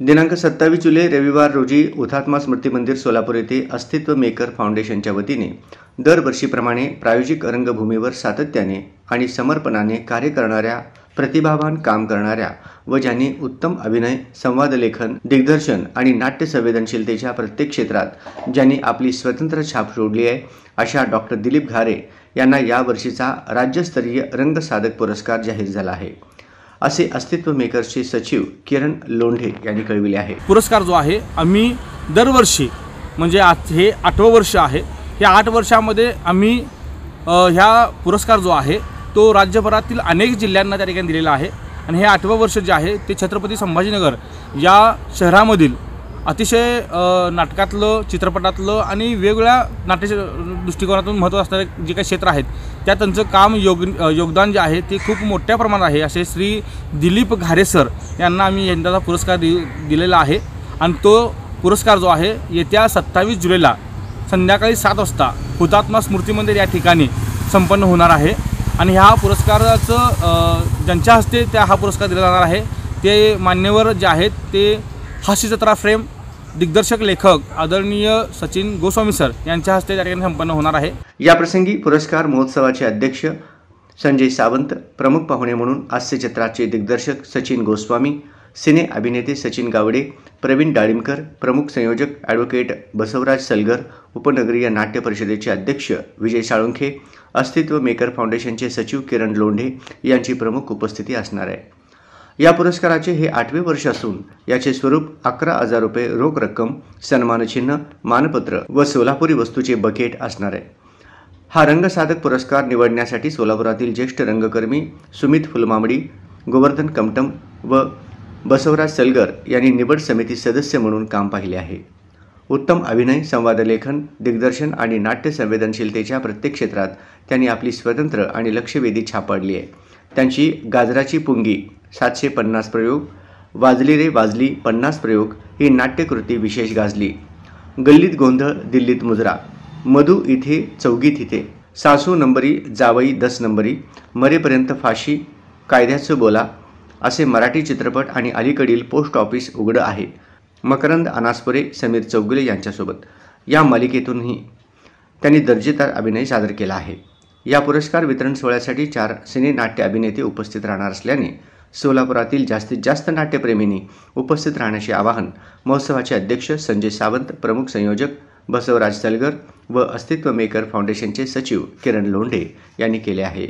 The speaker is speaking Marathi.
दिनांक 27 जुलै रविवार रोजी हुतात्मा स्मृती मंदिर सोलापूर येथे अस्तित्व मेकर फाउंडेशनच्या वतीने दरवर्षीप्रमाणे प्रायोजिक रंगभूमीवर सातत्याने आणि समर्पणाने कार्य करणाऱ्या, प्रतिभावान काम करणाऱ्या व ज्यांनी उत्तम अभिनय, संवाद लेखन, दिग्दर्शन आणि नाट्य संवेदनशीलतेच्या प्रत्येक क्षेत्रात ज्यांनी आपली स्वतंत्र छाप सोडली आहे, अशा डॉक्टर दिलीप घारे यांना या वर्षीचा राज्यस्तरीय रंगसाधक पुरस्कार जाहीर झाला आहे, असे अस्तित्व मेकर्सचे सचिव किरण लोंढे यांनी कळविले आहे। पुरस्कार जो आहे आम्ही दरवर्षी म्हणजे आज हे 8वं वर्ष आहे। या 8 वर्षामध्ये आम्ही ह्या पुरस्कार जो आहे तो राज्यभरातील अनेक जिल्ह्यांना त्या ठिकाणी दिलेला आहे आणि हे 8वं वर्ष जे आहे ते छत्रपती संभाजीनगर या शहरामधील अतिशय नाटकातलं, चित्रपटातलं आणि वेगवेगळ्या नाट्य दृष्टिकोनातून महत्त्व असणारे जे काही क्षेत्र आहेत त्या त्यांचं काम योगदान जे आहे ते खूप मोठ्या प्रमाणात आहे, असे श्री दिलीप घारे सर यांना आम्ही यंदाचा पुरस्कार दिलेला आहे। आणि तो पुरस्कार जो आहे येत्या 27 जुलैला संध्याकाळी 7 वाजता हुतात्मा स्मृती मंदिर या ठिकाणी संपन्न होणार आहे। आणि ह्या पुरस्काराचं ज्यांच्या हस्ते हा पुरस्कार दिला जाणार आहे ते मान्यवर जे आहेत ते हास्यजत्रा फ्रेम दिग्दर्शक लेखक आदरणीय सचिन गोस्वामी सर यांच्या हस्ते त्या ठिकाणी संपन्न होणार आहे। या प्रसंगी पुरस्कार महोत्सवाचे अध्यक्ष संजय सावंत, प्रमुख पाहुणे म्हणून हास्यचित्राचे दिग्दर्शक सचिन गोस्वामी, सिने अभिनेते सचिन गावडे, प्रवीण डाळिंबकर, प्रमुख संयोजक ॲडव्होकेट बसवराज सलगर, उपनगरीय नाट्य परिषदेचे अध्यक्ष विजय साळुंखे, अस्तित्व मेकर फाउंडेशनचे सचिव किरण लोंढे यांची प्रमुख उपस्थिती असणार आहे। या पुरस्काराचे हे 8वे वर्ष असून याचे स्वरूप 11,000 रुपये रोख रक्कम, सन्मानचिन्ह, मानपत्र व सोलापुरी वस्तूचे बकेट असणार आहे। हा रंगसाधक पुरस्कार निवडण्यासाठी सोलापुरातील ज्येष्ठ रंगकर्मी सुमित फुलमामडी, गोवर्धन कमटम व बसवराज सलगर यांनी निवड समिती सदस्य म्हणून काम पाहिले आहे। उत्तम अभिनय, संवाद लेखन, दिग्दर्शन आणि नाट्य संवेदनशीलतेच्या प्रत्येक क्षेत्रात त्यांनी आपली स्वतंत्र आणि लक्षवेधी छाप पाडली आहे। त्यांची गाजराची पुंगी 750 प्रयोग, वाजली रे वाजली 50 प्रयोग ही नाट्यकृती विशेष गाजली। गल्लीत गोंधळ, दिल्लीत मुजरा, मधु इथे चौघीत इथे, सासू नंबरी जावई 10 नंबरी, मरेपर्यंत फाशी, कायद्याचं बोला असे मराठी चित्रपट आणि अलीकडील पोस्ट ऑफिस उघडं आहे, मकरंद अनासपुरे, समीर चौगुले यांच्यासोबत या मालिकेतूनही त्यांनी दर्जेदार अभिनय सादर केला आहे। या पुरस्कार वितरण सोहळ्यासाठी 4 सिने नाट्य अभिनेते उपस्थित राहणार असल्याने सोलापुरातील जास्तीत जास्त नाट्यप्रेमींनी उपस्थित राहण्याचे आवाहन महोत्सवाचे अध्यक्ष संजय सावंत, प्रमुख संयोजक बसवराज सलगर व अस्तित्व मेकर फाउंडेशनचे सचिव किरण लोंढे यांनी केले आहे।